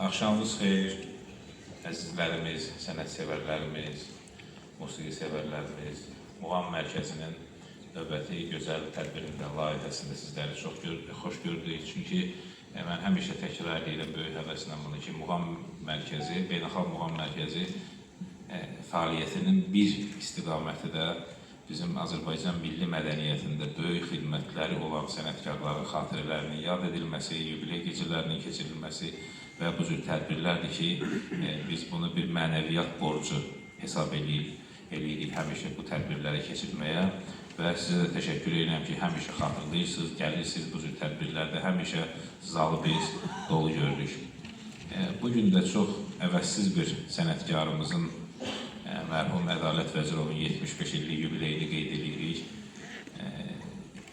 Axşamınız xeyir, əzizlərimiz, sənətsevərlərimiz, musiqi sevərlərimiz. Muğam Mərkəzinin növbəti gözəl tədbirində, layihəsində sizləri çox xoş gördük. Çünki mən həmişə təkrar edirəm böyük həvəslə bunu ki, Muğam Mərkəzi, Beynəlxalq Muğam Mərkəzi fəaliyyətinin bir istiqaməti də bizim Azərbaycan milli mədəniyyətində böyük xidmətləri olan sənətkarların xatirələrinin yad edilməsi, yubiley gecələrinin keçirilməsi və bu cür tədbirlərdir ki, biz bunu bir mənəviyyat borcu hesab edirik həmişə bu tədbirləri keçirməyə və sizə də təşəkkür edirəm ki, həmişə xatırlayırsınız, gəlirsiniz bu cür tədbirlərdə, həmişə zalı biz dolu görürük. Bugün də çox əvəzsiz bir sənətkarımızın mərhum Ədalət Vəzirovun 75 illik yubileyini qeyd edirik.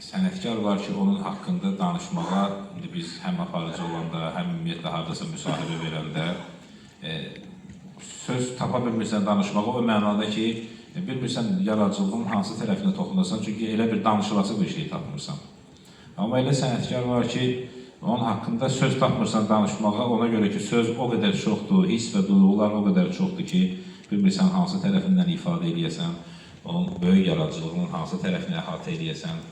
Sənətkar var ki, onun haqqında danışmağa, indi biz həm aparıcı olanda, həm ümumiyyətlə haradasa müsahibə verəndə söz tapa bilmirsən danışmağa, o mənada ki, bilmirsən yaradıcılığın hansı tərəfinə toxunasan, çünki elə bir danışılası bir şey tapmırsan. Amma elə sənətkar var ki, onun haqqında söz tapmırsan danışmağa, ona görə ki, söz o qədər çoxdur, hiss və duyğular o qədər çoxdur ki, bilmirsən hansı tərəfindən ifadə edəyəsən, onun böyük yaradıcılığının hansı tərəfini əhatə edəyəsən.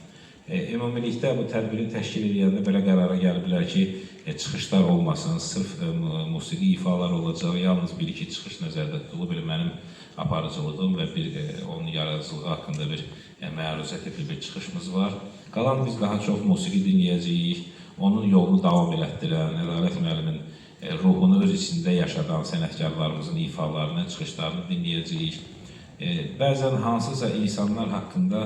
Ümumilikdə bu tədbiri təşkil edəndə belə qərara gəliblər ki, çıxışlar olmasın, sırf musiqi ifalar olacaq, yalnız bir-iki çıxış nəzərdə tutulub, mənim aparıcılığım və onun yaradıcılığı haqqında bir məruzə tipli bir çıxışımız var. Qalan biz daha çox musiqi dinləyəcəyik, onun yolunu davam elətdirən, Ədalət müəllimin ruhunu öz içində yaşadan sənətkarlarımızın ifalarını, çıxışlarını dinləyəcəyik. Bəzən hansısa insanlar haqqında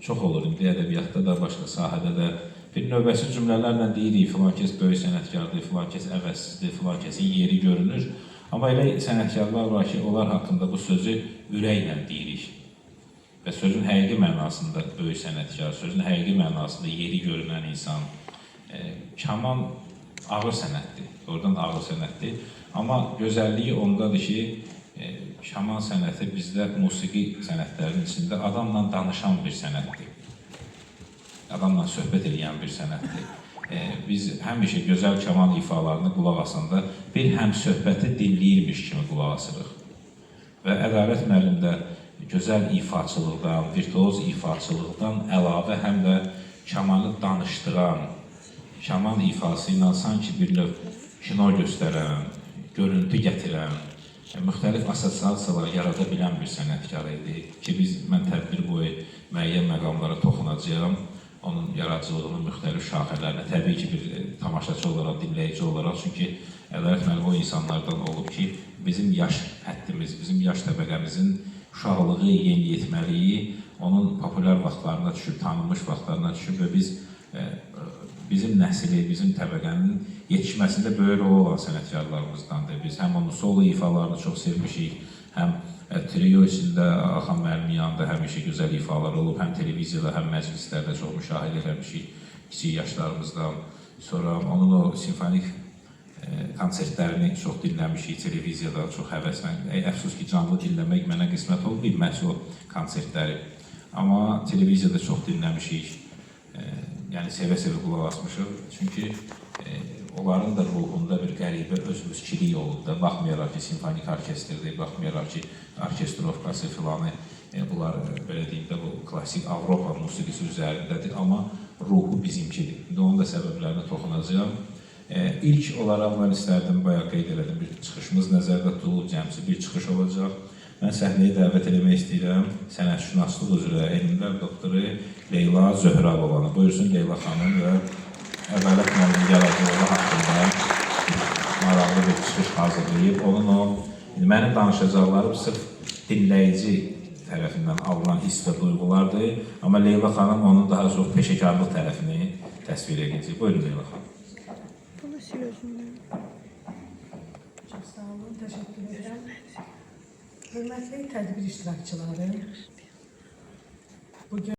çox olur, indi ədəbiyyatda da, başqa sahədə də bir növbəsi cümlələrlə deyirik, filan kəs böyük sənətkardır, filan kəs əvəzsizdir, filan kəsin yeri görünür. Amma elə sənətkarlar var ki, onlar haqqında bu sözü ürəklə deyirik. Və sözün həqiqi mənasında böyük sənətkar, sözün həqiqi mənasında yeri görünən insan. Kaman ağır sənətdir, oradan ağır sənətdir. Amma gözəlliyi ondadır ki, kaman sənəti bizdə musiqi sənətlərinin içində adamla danışan bir sənətdir. Adamla söhbət edən bir sənətdir. Biz həmişə gözəl kaman ifalarını qulaq asanda bir həm söhbəti dinləyirmiş kimi qulaq asırıq. Və Ədalət müəllimdə gözəl ifaçılıqdan, virtuoz ifaçılıqdan əlavə həm də kamanı danışdıran, kaman ifası ilə sanki bir növ kino göstərən, görüntü gətirən, müxtəlif assosiasiyalar yarada bilən bir sənətkar idi ki, mən tədbir boyu müəyyən məqamlara toxunacağım, onun yaradıcılığının müxtəlif şaxələrinə, təbii ki, bir tamaşaçı olaraq, dinləyici olaraq, çünki Ədalət müəllim o insanlardan olub ki, bizim yaş həddimiz, bizim yaş təbəqəmizin uşaqlığı, yeniyetməliyi onun populyar vaxtlarına düşüb, tanınmış vaxtlarına düşüb və bizim nəsili, bizim təbəqənin yetişməsində böyük rol olan sənətkarlarımızdandır. Biz həm onun solo ifalarını çox sevmişik, həm trio içində Axan müəllimin yanında həmişə gözəl ifalar olub, həm televiziyada, həm məclislərdə çox müşahidə etmişik kiçik yaşlarımızdan. Sonra onun o simfonik konsertlərini çox dinləmişik televiziyada, çox həvəslə. Əfsus ki, canlı dinləmək mənə qismət olmayıb, məhz o konsertləri. Amma televiziyada çox dinləmişik. Yəni, sevə-sevə qulaq asmışıq. Çünki onların da ruhunda bir qəribə özümüzçilik olub da. Baxmayaraq ki, simfonik orkestrdir, baxmayaraq ki, orkestrovkası filanı. Bunlar, belə deyim də, bu klasik Avropa musiqisi üzərindədir. Amma ruhu bizimkidir. İndi onun da səbəblərinə toxunacağım. İlk olaraq mən istərdim, bayaq qeyd elədim, bir çıxışımız nəzərdə tutulub, cəmsi bir çıxış olacaq. Mən səhnəyə dəvət eləmək istəyirəm sənətşünaslıq üzrə elmlər doktoru Leyla Zöhrabovanı. Buyursun Leyla xanım və Ədalət müəllimin yaradıcılığı haqqında maraqlı bir çıxış hazırlayıb. Mənim danışacaqlarım sırf dinləyici tərəfindən alınan hiss və duyğulardır. Amma Leyla xanım onun daha çox peşəkarlıq tərəfini təsvir edəcək. Buyurun Leyla xanım. Çox sağ olun, təşəkkür edirəm. Hörmətli tədbir iştirakçıları, bugün